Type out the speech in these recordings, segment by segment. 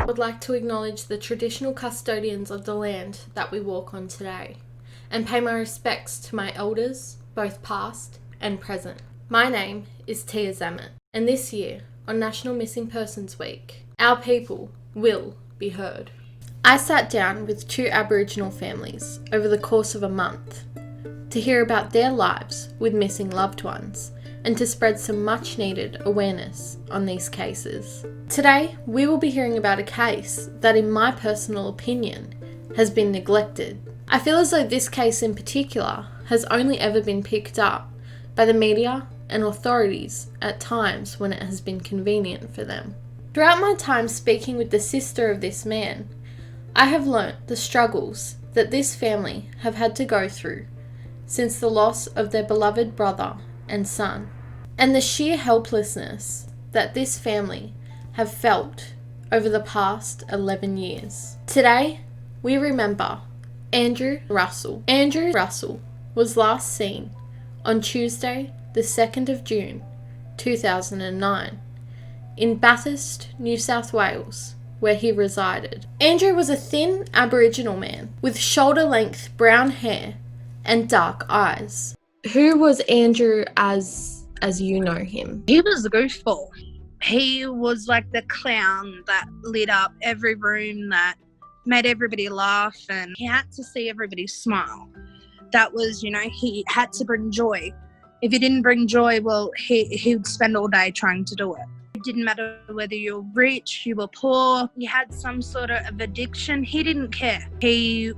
would like to acknowledge the traditional custodians of the land that we walk on today and pay my respects to my elders, both past and present. My name is Tia Zamet, and this year, on National Missing Persons Week, our people will be heard. I sat down with 2 Aboriginal families over the course of a month to hear about their lives with missing loved ones and to spread some much needed awareness on these cases. Today, we will be hearing about a case that, in my personal opinion, has been neglected. I feel as though this case in particular has only ever been picked up by the media and authorities at times when it has been convenient for them. Throughout my time speaking with the sister of this man, I have learnt the struggles that this family have had to go through since the loss of their beloved brother and son, and the sheer helplessness that this family have felt over the past 11 years. Today, we remember Andrew Russell. Andrew Russell was last seen on Tuesday, the 2nd of June, 2009, in Bathurst, New South Wales, where he resided. Andrew was a thin Aboriginal man with shoulder-length brown hair and dark eyes. Who was Andrew as you know him? He was a goofball. He was like the clown that lit up every room, that made everybody laugh, and he had to see everybody smile. That was, he had to bring joy. If he didn't bring joy, well, he would spend all day trying to do it. It didn't matter whether you were rich, you were poor, you had some sort of addiction. He didn't care. You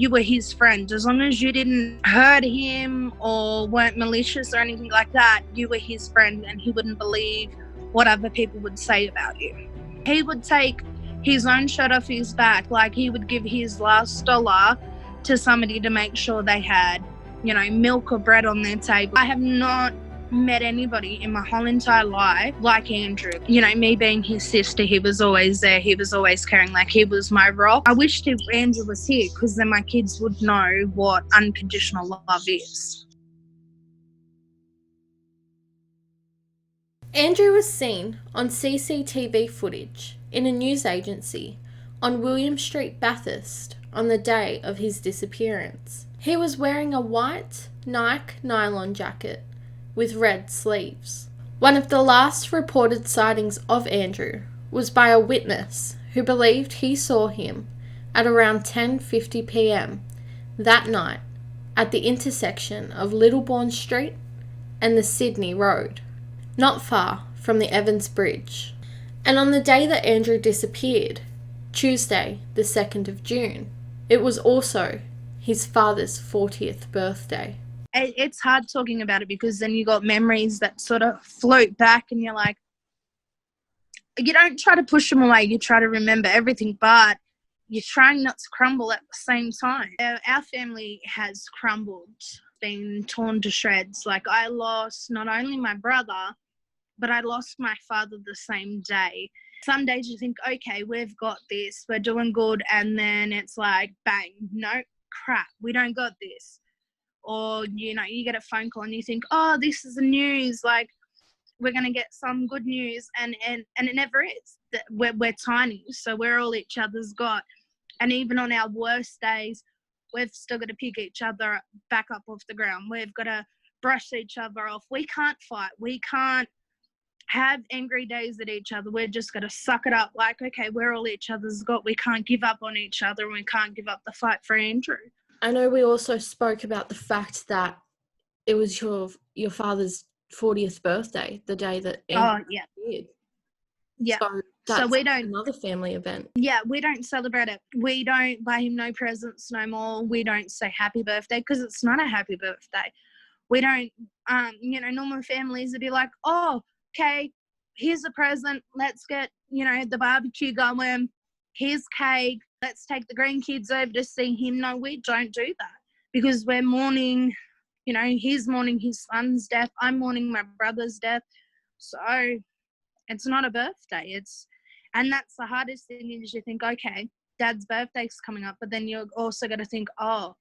were his friend. As long as you didn't hurt him or weren't malicious or anything like that, you were his friend, and he wouldn't believe what other people would say about you. He would take his own shirt off his back, like he would give his last dollar to somebody to make sure they had, milk or bread on their table. I have not met anybody in my whole entire life like Andrew. Me being his sister, he was always there. He was always caring, like he was my rock. I wished if Andrew was here, because then my kids would know what unconditional love is. Andrew was seen on CCTV footage in a news agency on William Street, Bathurst, on the day of his disappearance. He was wearing a white Nike nylon jacket with red sleeves. One of the last reported sightings of Andrew was by a witness who believed he saw him at around 10:50 p.m. that night at the intersection of Littlebourne Street and the Sydney Road, not far from the Evans Bridge. And on the day that Andrew disappeared, Tuesday, the 2nd of June, it was also his father's 40th birthday. It's hard talking about it, because then you got memories that sort of float back, and you're like, you don't try to push them away, you try to remember everything, but you're trying not to crumble at the same time. Our family has crumbled, been torn to shreds. Like, I lost not only my brother, but I lost my father the same day. Some days you think, okay, we've got this, we're doing good, and then it's like, bang, no, crap, we don't got this. Or, you get a phone call and you think, oh, this is the news, like, we're going to get some good news, and it never is. We're tiny, so we're all each other's got. And even on our worst days, we've still got to pick each other back up off the ground. We've got to brush each other off. We can't fight. We can't have angry days at each other. We're just going to suck it up, like, okay, we're all each other's got. We can't give up on each other, and we can't give up the fight for Andrew. I know we also spoke about the fact that it was your father's 40th birthday, the day that Andrew disappeared. Yeah. So that's another family event. Yeah, we don't celebrate it. We don't buy him no presents no more. We don't say happy birthday, because it's not a happy birthday. We don't, normal families would be like, oh, okay, here's a present. Let's get, the barbecue going. Here's cake. Let's take the grandkids over to see him. No, we don't do that, because we're mourning, he's mourning his son's death. I'm mourning my brother's death. So it's not a birthday. And that's the hardest thing, is you think, okay, Dad's birthday's coming up, but then you're also got to think, oh,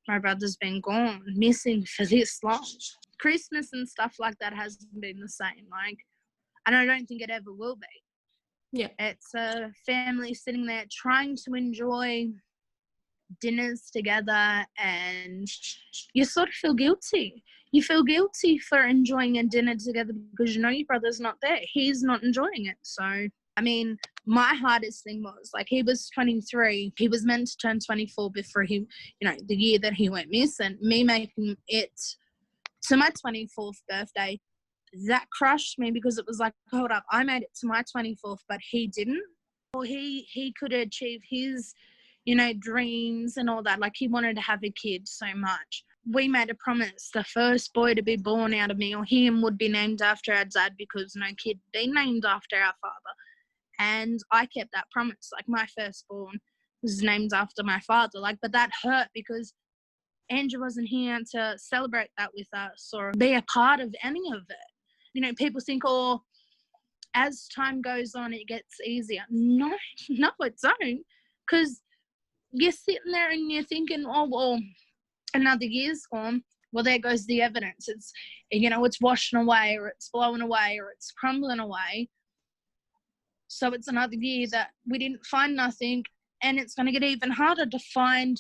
my brother's been gone, missing for this long. Christmas and stuff like that hasn't been the same. Like, and I don't think it ever will be. Yeah. It's a family sitting there trying to enjoy dinners together, and you sort of feel guilty. You feel guilty for enjoying a dinner together because you know your brother's not there. He's not enjoying it. So, I mean, my hardest thing was, like, he was 23. He was meant to turn 24 before he, the year that he went missing. Me making it to my 24th birthday, that crushed me because it was like, hold up, I made it to my 24th, but he didn't. Or he could achieve his, dreams and all that. Like, he wanted to have a kid so much. We made a promise, the first boy to be born out of me or him would be named after our dad because no kid been named after our father. And I kept that promise. Like, my firstborn was named after my father. Like, but that hurt because Andrew wasn't here to celebrate that with us or be a part of any of it. People think, oh, as time goes on, it gets easier. No, it don't. Because you're sitting there and you're thinking, oh, well, another year's gone. Well, there goes the evidence. It's washing away or it's blowing away or it's crumbling away. So it's another year that we didn't find nothing, and it's going to get even harder to find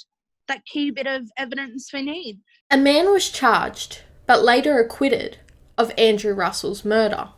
that key bit of evidence we need. A man was charged, but later acquitted, of Andrew Russell's murder,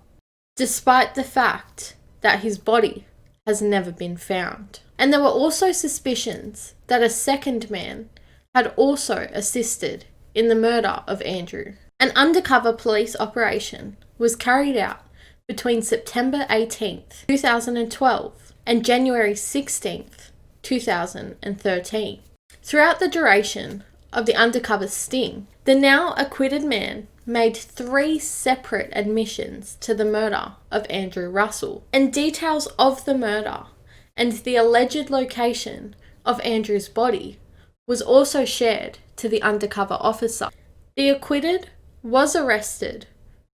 despite the fact that his body has never been found. And there were also suspicions that a second man had also assisted in the murder of Andrew. An undercover police operation was carried out between September 18th, 2012 and January 16th, 2013. Throughout the duration of the undercover sting, the now acquitted man made 3 separate admissions to the murder of Andrew Russell, and details of the murder and the alleged location of Andrew's body was also shared to the undercover officer. The acquitted was arrested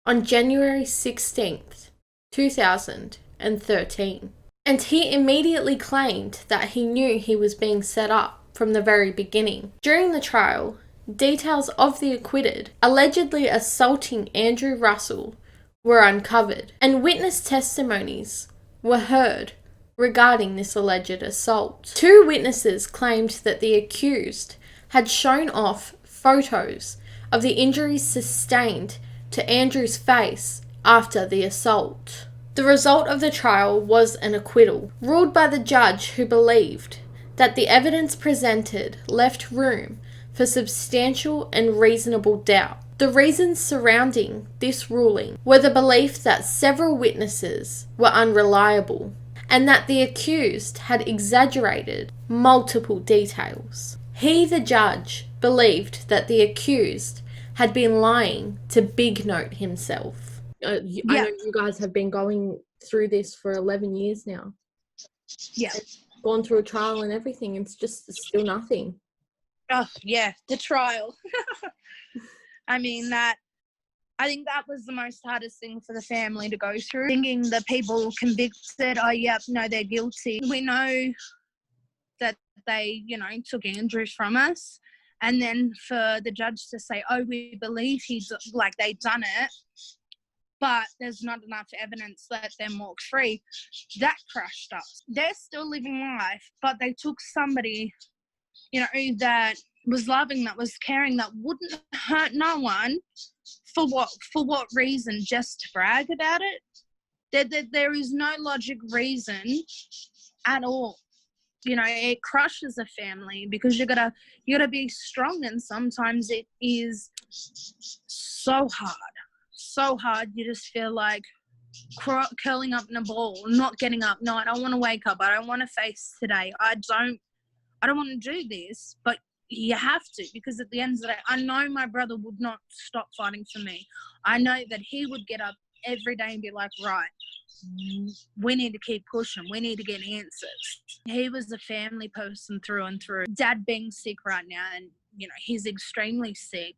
on January 16th, 2013, and he immediately claimed that he knew he was being set up from the very beginning. During the trial, details of the acquitted allegedly assaulting Andrew Russell were uncovered, and witness testimonies were heard regarding this alleged assault. 2 witnesses claimed that the accused had shown off photos of the injuries sustained to Andrew's face after the assault. The result of the trial was an acquittal, ruled by the judge, who believed that the evidence presented left room for substantial and reasonable doubt. The reasons surrounding this ruling were the belief that several witnesses were unreliable and that the accused had exaggerated multiple details. He, the judge, believed that the accused had been lying to big note himself. I know you guys have been going through this for 11 years now. Yeah. Gone through a trial and everything, and it's just still nothing. Oh, yeah, the trial. I mean, I think that was the most hardest thing for the family to go through. Thinking the people convicted, oh, yep, no, they're guilty. We know that they, took Andrew from us. And then for the judge to say, oh, we believe they've done it, but there's not enough evidence to let them walk free, that crushed us. They're still living life, but they took somebody, that was loving, that was caring, that wouldn't hurt no one. For what reason? Just to brag about it? There is no logic reason at all. It crushes a family because you gotta be strong, and sometimes it is so hard. You just feel like curling up in a ball, not getting up. No, I don't want to wake up. I don't want to face today. I don't want to do this, but you have to, because at the end of the day, I know my brother would not stop fighting for me. I know that he would get up every day and be like, right, we need to keep pushing. We need to get answers. He was a family person through and through. Dad being sick right now, and, he's extremely sick.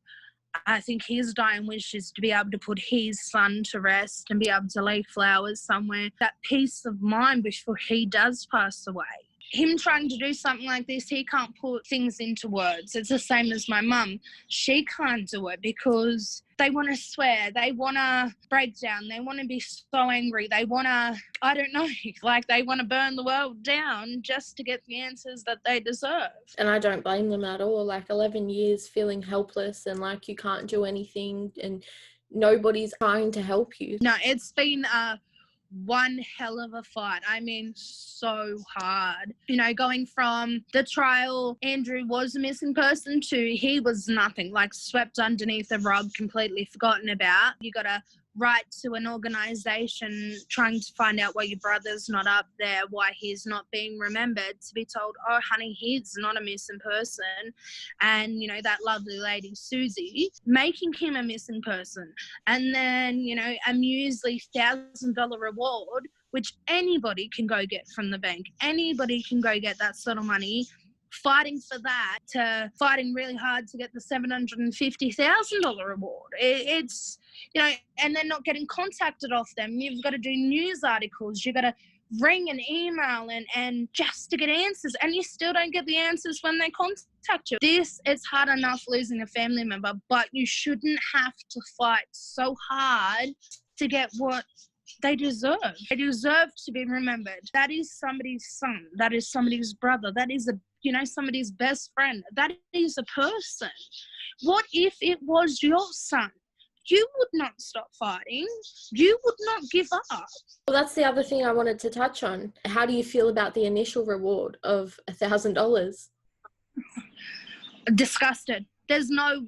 I think his dying wish is to be able to put his son to rest and be able to lay flowers somewhere. That peace of mind before he does pass away. him trying to do something like this, he can't put things into words. It's the same as my mum. She can't do it because they want to swear, they want to break down, they want to be so angry, they want to, I don't know, like they want to burn the world down just to get the answers that they deserve. And I don't blame them at all. Like 11 years feeling helpless and like you can't do anything and nobody's trying to help you. No, it's been one hell of a fight. I mean, so hard. You know, going from the trial, Andrew was a missing person, to he was nothing, like swept underneath the rug, completely forgotten about. You got to write to an organisation trying to find out why your brother's not up there, why he's not being remembered, to be told, oh, honey, he's not a missing person. And, you know, that lovely lady, Susie, making him a missing person. And then, you know, a measly $1,000 reward, which anybody can go get from the bank. Anybody can go get that sort of money. Fighting for that to fighting really hard to get the $750,000 reward. It's, you know, and then not getting contacted off them. You've got to do news articles. You've got to ring and email and just to get answers. And you still don't get the answers when they contact you. It's hard enough losing a family member, but you shouldn't have to fight so hard to get what they deserve. They deserve to be remembered. That is somebody's son. That is somebody's brother. That is somebody's best friend. That is a person. What if it was your son? You would not stop fighting. You would not give up. Well, that's the other thing I wanted to touch on. How do you feel about the initial reward of $1,000? Disgusted. There's no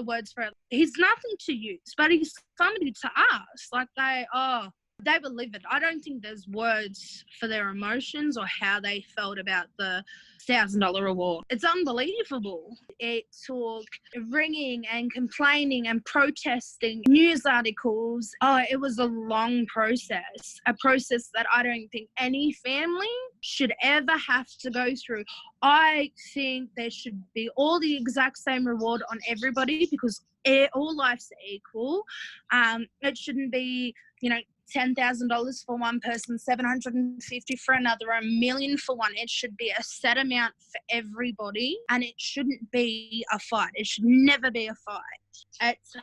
words for it. He's nothing to use, but he's somebody to us. Like they were livid. I don't think there's words for their emotions or how they felt about the $1,000 reward. It's unbelievable. It took ringing and complaining and protesting, news articles. It was a long process, a process that I don't think any family should ever have to go through. I think there should be all the exact same reward on everybody because all life's equal. It shouldn't be, you know, $10,000 for one person, $750 for another, $1 million for one. It should be a set amount for everybody, and it shouldn't be a fight. It should never be a fight. It's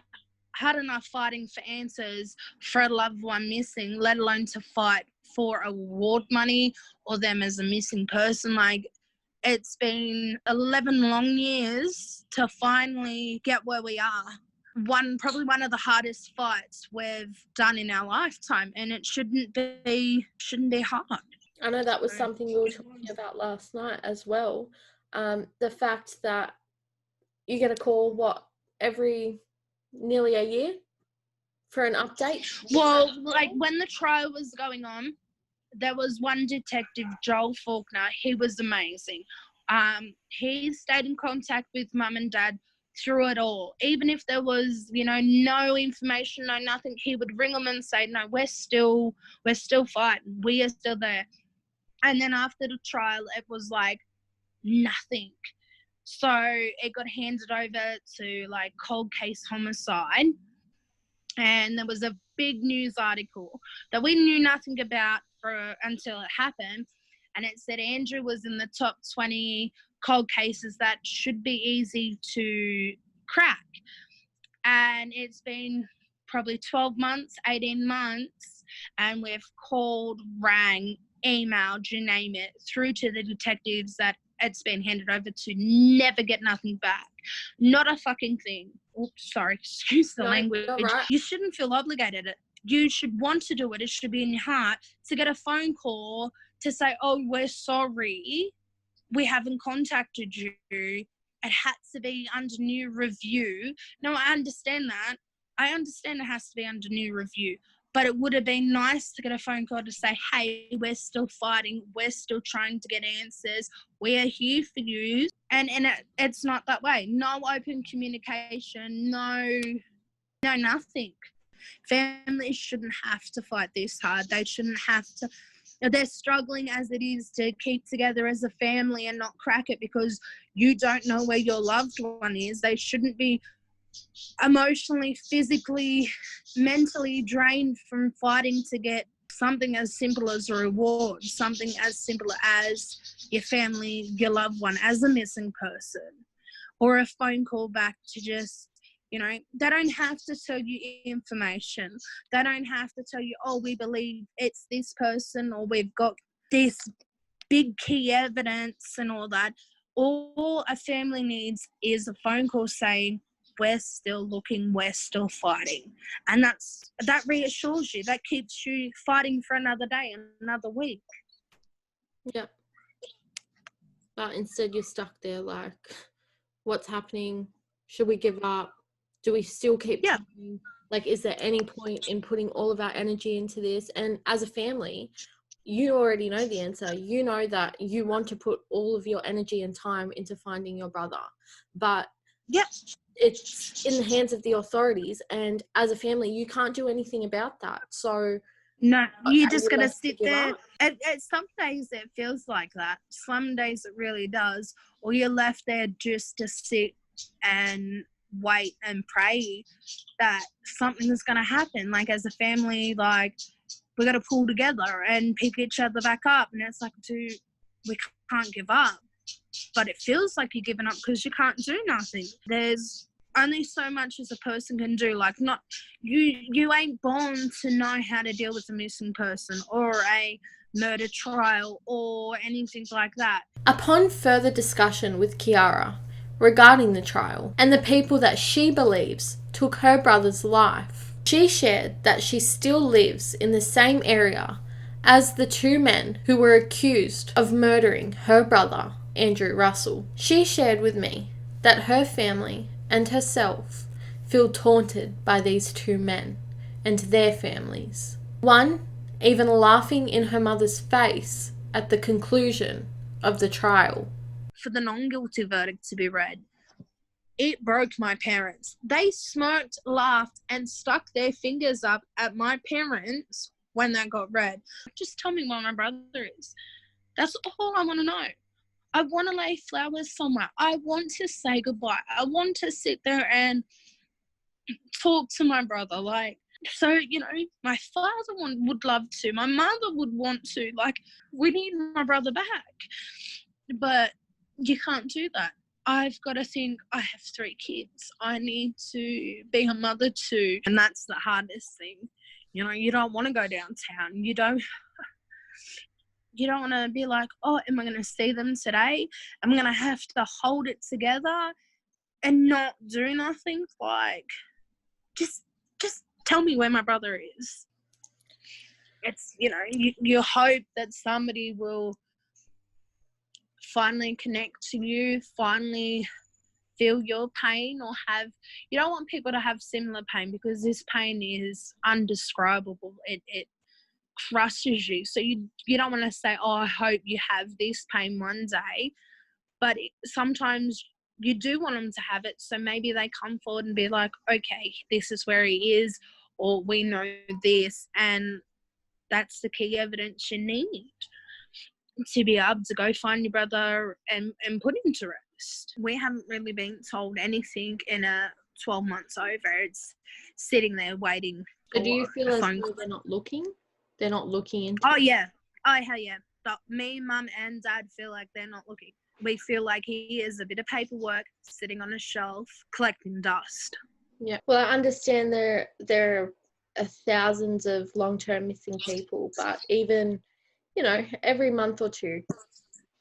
hard enough fighting for answers for a loved one missing, let alone to fight for award money or them as a missing person. Like, it's been 11 long years to finally get where we are. Probably one of the hardest fights we've done in our lifetime, and it shouldn't be hard. I know that was something you were talking about last night as well. The fact that you get a call, every nearly a year for an update? Well, like when the trial was going on, there was one detective, Joel Faulkner. He was amazing. He stayed in contact with mum and dad through it all. Even if there was, you know, no information, no nothing, he would ring them and say, no, we're still fighting. We are still there. And then after the trial, it was like nothing. So it got handed over to like cold case homicide. And there was a big news article that we knew nothing about until it happened. And it said Andrew was in the top 20 cold cases that should be easy to crack. And it's been probably 12 months, 18 months, and we've called, rang, emailed, you name it, through to the detectives that it's been handed over to, never get nothing back. Not a fucking thing. Oops, sorry, excuse the language. Right. You shouldn't feel obligated. You should want to do it. It should be in your heart to get a phone call to say, oh, we're sorry, we haven't contacted you. It had to be under new review. No, I understand that. I understand it has to be under new review. But it would have been nice to get a phone call to say, hey, we're still fighting. We're still trying to get answers. We are here for you. And it's not that way. No open communication, no nothing. Families shouldn't have to fight this hard. They shouldn't have to. They're struggling as it is to keep together as a family and not crack it because you don't know where your loved one is. They shouldn't be emotionally, physically, mentally drained from fighting to get something as simple as a reward, something as simple as your family, your loved one as a missing person, or a phone call back to just, you know, they don't have to tell you information. They don't have to tell you, oh, we believe it's this person, or we've got this big key evidence and all that. All a family needs is a phone call saying, we're still looking, we're still fighting. And that reassures you, that keeps you fighting for another day, another week. Yeah. But instead you're stuck there like, what's happening? Should we give up? Do we still keep trying? Like, is there any point in putting all of our energy into this? And as a family, you already know the answer. You know that you want to put all of your energy and time into finding your brother. But it's in the hands of the authorities, and as a family you can't do anything about that. So no, you're just going to sit there. At some days it feels like that. Some days it really does. Or you're left there just to sit and wait and pray that something's going to happen. Like, as a family, like, we got to pull together and pick each other back up. And it's like, we can't give up. But it feels like you're giving up because you can't do nothing. There's only so much as a person can do. Like, not you ain't born to know how to deal with a missing person or a murder trial or anything like that. Upon further discussion with Kiara regarding the trial and the people that she believes took her brother's life, she shared that she still lives in the same area as the two men who were accused of murdering her brother, Andrew Russell. She shared with me that her family and herself feel taunted by these two men and their families. One even laughing in her mother's face at the conclusion of the trial. For the non-guilty verdict to be read, it broke my parents. They smirked, laughed, and stuck their fingers up at my parents when that got read. Just tell me where my brother is. That's all I want to know. I want to lay flowers somewhere. I want to say goodbye. I want to sit there and talk to my brother. Like, so, you know, my father would love to. My mother would want to. Like, we need my brother back. But you can't do that. I've got to think, I have 3 kids. I need to be a mother too. And that's the hardest thing. You know, you don't want to go downtown. You don't want to be like, oh, am I going to see them today? I'm going to have to hold it together and not do nothing. Like, just tell me where my brother is. It's, you know, you hope that somebody will finally connect to you, finally feel your pain, or you don't want people to have similar pain, because this pain is undescribable. It crushes you. So you don't want to say, oh, I hope you have this pain one day, but sometimes you do want them to have it. So maybe they come forward and be like, okay, this is where he is, or we know this, and that's the key evidence you need to be able to go find your brother and put him to rest. We haven't really been told anything in a 12 months over. It's sitting there waiting. So do you feel as though they're not looking? They're not looking into Oh, yeah. Oh, hell yeah. But me, mum, and dad feel like they're not looking. We feel like he is a bit of paperwork sitting on a shelf collecting dust. Yeah. Well, I understand there are thousands of long-term missing people, but even, you know, every month or two.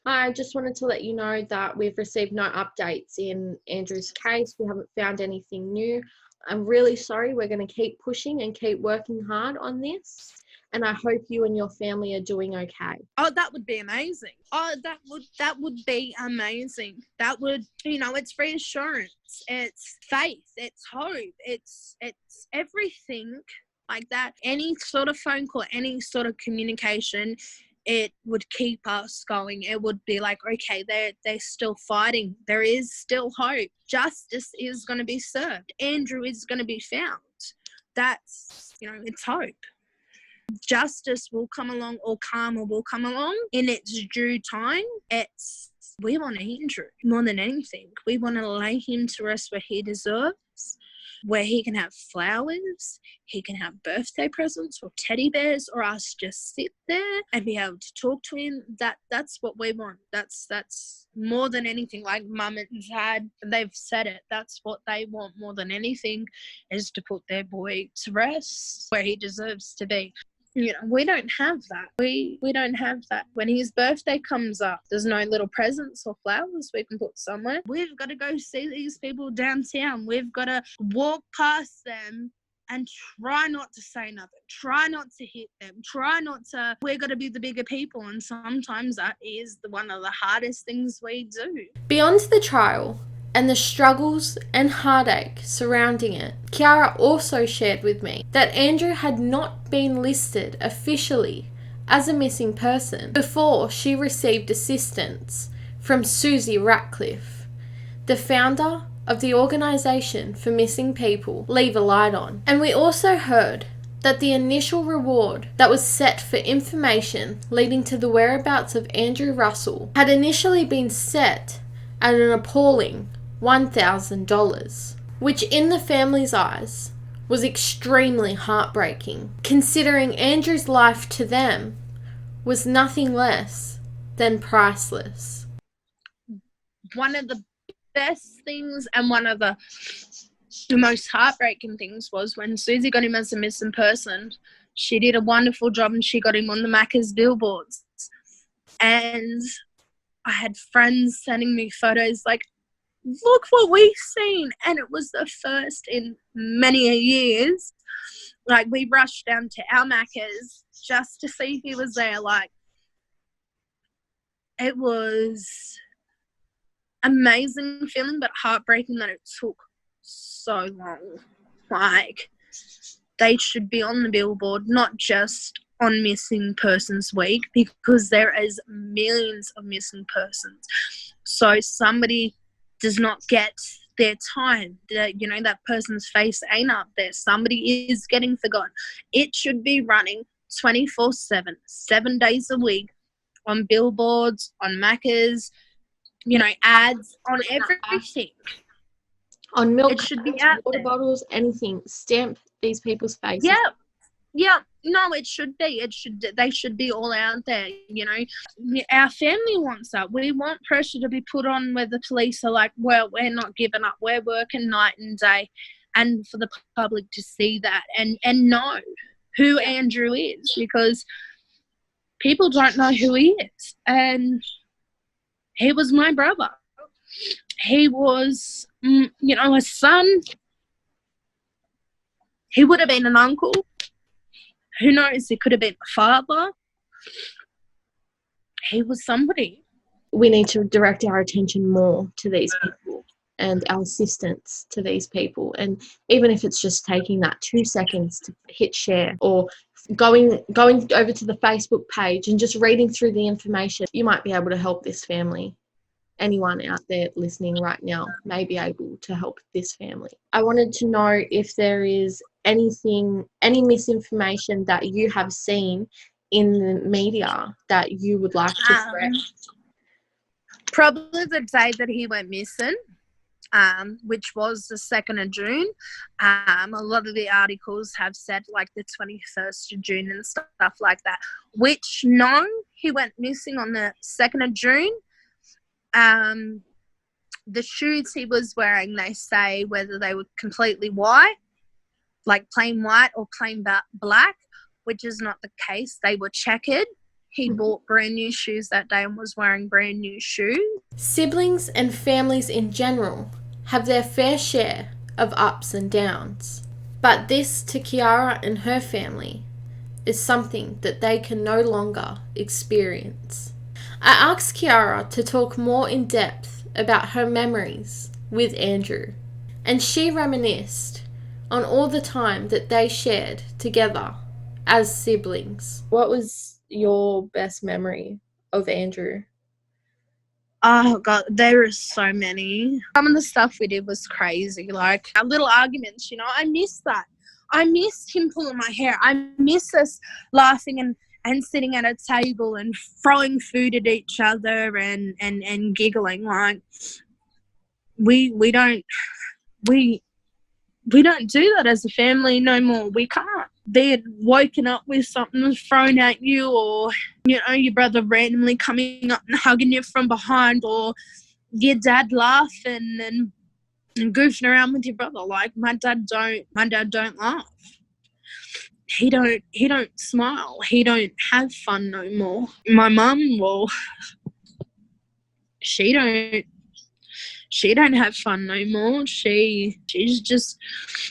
I just wanted to let you know that we've received no updates in Andrew's case. We haven't found anything new. I'm really sorry. We're going to keep pushing and keep working hard on this. And I hope you and your family are doing okay. Oh, that would be amazing. Oh, that would be amazing. That would, you know, it's reassurance. It's faith. It's hope. It's everything like that. Any sort of phone call, any sort of communication, it would keep us going. It would be like, okay, they're still fighting. There is still hope. Justice is going to be served. Andrew is going to be found. That's, you know, it's hope. Justice will come along, or karma will come along in its due time. We want Andrew more than anything. We want to lay him to rest where he deserves. where he can have flowers, he can have birthday presents or teddy bears, or us just sit there and be able to talk to him. That's what we want. That's more than anything. Like mum and dad, they've said it. That's what they want more than anything, is to put their boy to rest where he deserves to be. You know, we don't have that. We don't have that. When his birthday comes up, there's no little presents or flowers we can put somewhere. We've got to go see these people downtown. We've got to walk past them and try not to say nothing. Try not to hit them. We're got to be the bigger people, and sometimes that is one of the hardest things we do. Beyond the trial and the struggles and heartache surrounding it, Kiara also shared with me that Andrew had not been listed officially as a missing person before she received assistance from Susie Ratcliffe, the founder of the organisation for missing people Leave a Light On. And we also heard that the initial reward that was set for information leading to the whereabouts of Andrew Russell had initially been set at an appalling $1,000, which in the family's eyes was extremely heartbreaking, considering Andrew's life to them was nothing less than priceless. One of the best things and one of the most heartbreaking things was when Susie got him as a missing person. She did a wonderful job and she got him on the Macca's billboards. And I had friends sending me photos like, look what we've seen. And it was the first in many years. Like, we rushed down to our Macca's just to see if he was there. Like, it was amazing feeling, but heartbreaking that it took so long. Like, they should be on the billboard, not just on Missing Persons Week, because there is millions of missing persons. So somebody does not get their time, that person's face ain't up there. Somebody is getting forgotten. It should be running 24/7, 7 days a week, on billboards, on Macca's, ads, on everything. On milk, it should be out water there. bottles, anything. Stamp these people's faces. Yeah. No, it should be. They should be all out there, Our family wants that. We want pressure to be put on where the police are like, well, we're not giving up. We're working night and day. And for the public to see that and know who Andrew is, because people don't know who he is. And he was my brother. He was, a son. He would have been an uncle. Who knows? He could have been a father. He was somebody. We need to direct our attention more to these people and our assistance to these people. And even if it's just taking that 2 seconds to hit share, or going over to the Facebook page and just reading through the information, you might be able to help this family. Anyone out there listening right now may be able to help this family. I wanted to know if there is any misinformation that you have seen in the media that you would like to correct. Probably the day that he went missing, which was the 2nd of June. A lot of the articles have said like the 21st of June and stuff like that, which no, he went missing on the 2nd of June. The shoes he was wearing, they say whether they were completely white, like plain white, or plain black, which is not the case. They were checkered. He bought brand new shoes that day and was wearing brand new shoes. Siblings and families in general have their fair share of ups and downs. But this, to Kiara and her family, is something that they can no longer experience. I asked Kiara to talk more in depth about her memories with Andrew, and she reminisced on all the time that they shared together as siblings. What was your best memory of Andrew? Oh God, there are so many. Some of the stuff we did was crazy, like our little arguments, I miss that. I missed him pulling my hair. I miss us laughing and sitting at a table and throwing food at each other and giggling. Like we we don't do that as a family no more. We can't. They're woken up with something thrown at you, or, you know, your brother randomly coming up and hugging you from behind, or your dad laughing and goofing around with your brother. Like, my dad don't laugh. He don't smile. He don't have fun no more. My mum, well, she don't have fun no more. She's just,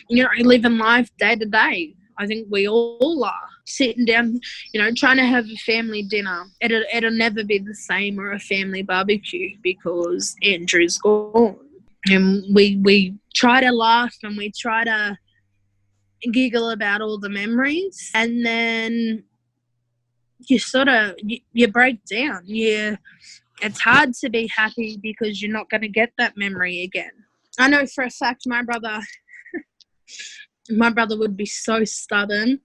you know, living life day to day. I think we all are sitting down, you know, trying to have a family dinner. It'll never be the same, or a family barbecue, because Andrew's gone. And we try to laugh and we try to giggle about all the memories, and then you sort of you break down. It's hard to be happy because you're not going to get that memory again. I know for a fact my brother would be so stubborn.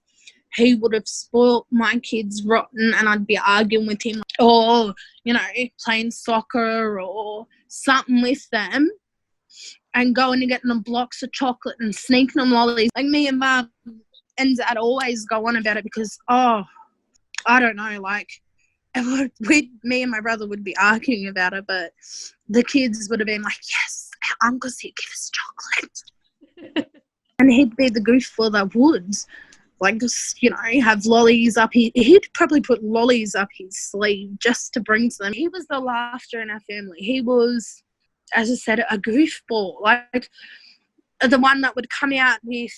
He would have spoilt my kids rotten, and I'd be arguing with him, or, you know, playing soccer or something with them, and going and getting them blocks of chocolate and sneaking them lollies. Like, me and Mum and Dad always go on about it because, I don't know, like, me and my brother would be arguing about it, but the kids would have been like, yes, our uncle's here, give us chocolate. And he'd be the goofball that would, like, just, you know, have lollies up. He'd probably put lollies up his sleeve just to bring to them. He was the laughter in our family. He was, as I said, a goofball. Like, the one that would come out with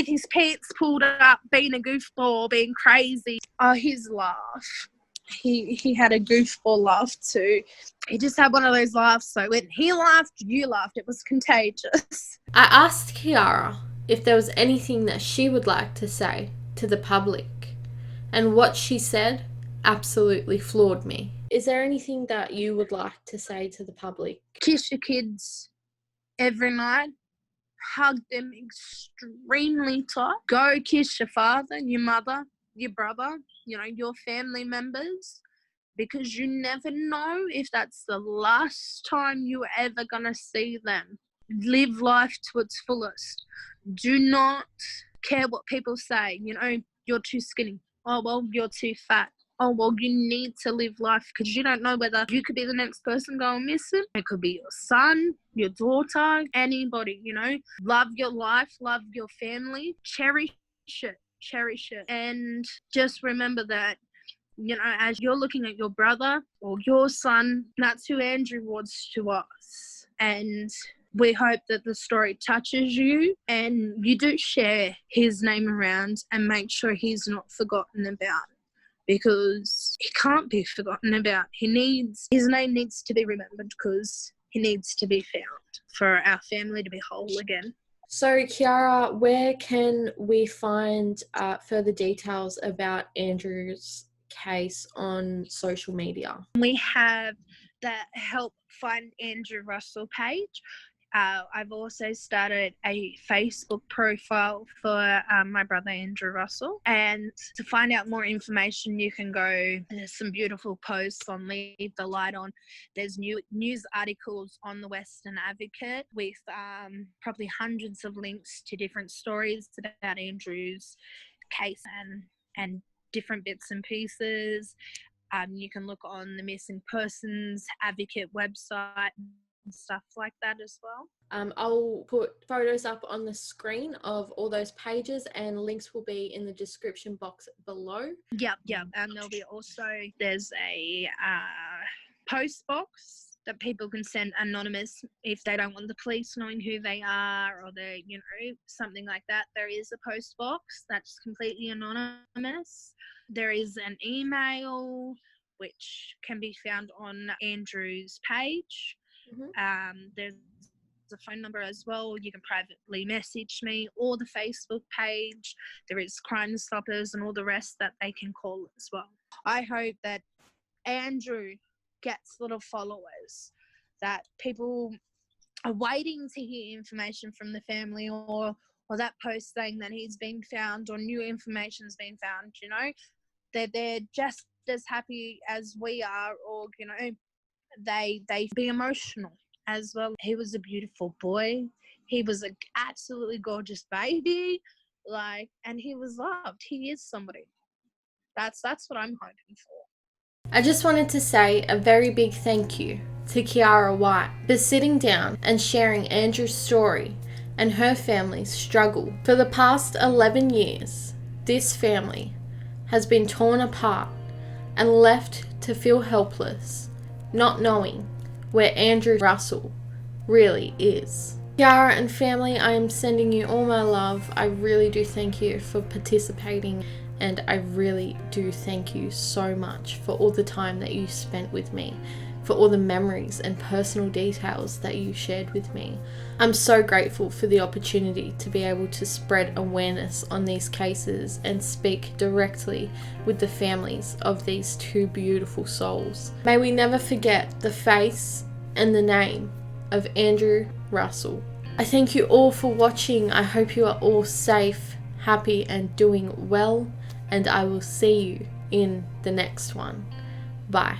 his pants pulled up, being a goofball, being crazy. Oh, his laugh. He had a goofball laugh too. He just had one of those laughs, so when he laughed, you laughed. It was contagious. I asked Kiara if there was anything that she would like to say to the public, and what she said absolutely floored me. Is there anything that you would like to say to the public? Kiss your kids every night. Hug them extremely tight. Go kiss your father, your mother, your brother, you know, your family members, because you never know if that's the last time you're ever going to see them. Live life to its fullest. Do not care what people say. You know, you're too skinny. Oh, well, you're too fat. Oh, well, you need to live life, because you don't know whether you could be the next person going missing. It could be your son, your daughter, anybody, you know. Love your life, love your family, cherish it. And just remember that, you know, as you're looking at your brother or your son, that's who Andrew was to us. And we hope that the story touches you and you do share his name around and make sure he's not forgotten about, because he can't be forgotten about. His name needs to be remembered, because he needs to be found for our family to be whole again. So, Kiara, where can we find further details about Andrew's case on social media? We have the Help Find Andrew Russell page. I've also started a Facebook profile for my brother Andrew Russell, and to find out more information you can go, there's some beautiful posts on Leave the Light On. There's news articles on the Western Advocate with probably hundreds of links to different stories about Andrew's case and different bits and pieces. You can look on the Missing Persons Advocate website and stuff like that as well. I'll put photos up on the screen of all those pages, and links will be in the description box below. Yep. And there'll be also, there's a post box that people can send anonymous if they don't want the police knowing who they are, or they, you know, something like that. There is a post box that's completely anonymous. There is an email which can be found on Andrew's page. There's a phone number as well. You can privately message me, or the Facebook page. There is Crime Stoppers and all the rest that they can call as well. I hope that Andrew gets little followers, that people are waiting to hear information from the family, or that post saying that he's been found or new information's been found. You know, they're just as happy as we are, or, you know, they be emotional as well. He was a beautiful boy. He was an absolutely gorgeous baby, and he was loved. He is somebody. That's what I'm hoping for. I just wanted to say a very big thank you to Kiara White for sitting down and sharing Andrew's story and her family's struggle. For the past 11 years, this family has been torn apart and left to feel helpless, not knowing where Andrew Russell really is. Kiara and family, I am sending you all my love. I really do thank you for participating, and I really do thank you so much for all the time that you spent with me, for all the memories and personal details that you shared with me. I'm so grateful for the opportunity to be able to spread awareness on these cases and speak directly with the families of these two beautiful souls. May we never forget the face and the name of Andrew Russell. I thank you all for watching. I hope you are all safe, happy, and doing well, and I will see you in the next one. Bye.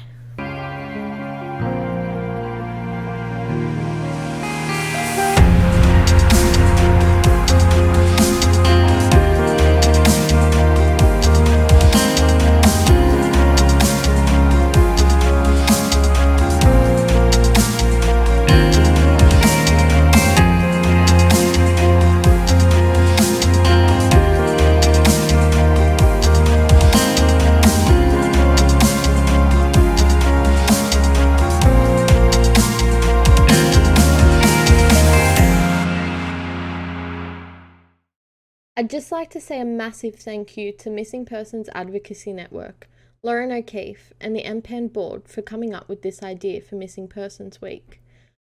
I'd just like to say a massive thank you to Missing Persons Advocacy Network, Lauren O'Keefe, and the MPAN board for coming up with this idea for Missing Persons Week.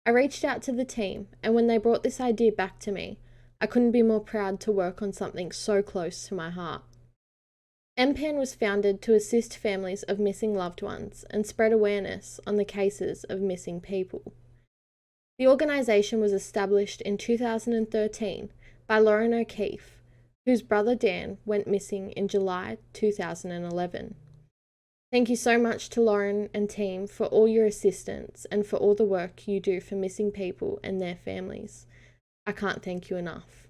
I reached out to the team, and when they brought this idea back to me, I couldn't be more proud to work on something so close to my heart. MPAN was founded to assist families of missing loved ones and spread awareness on the cases of missing people. The organisation was established in 2013 by Lauren O'Keefe, whose brother Dan went missing in July 2011. Thank you so much to Lauren and team for all your assistance and for all the work you do for missing people and their families. I can't thank you enough.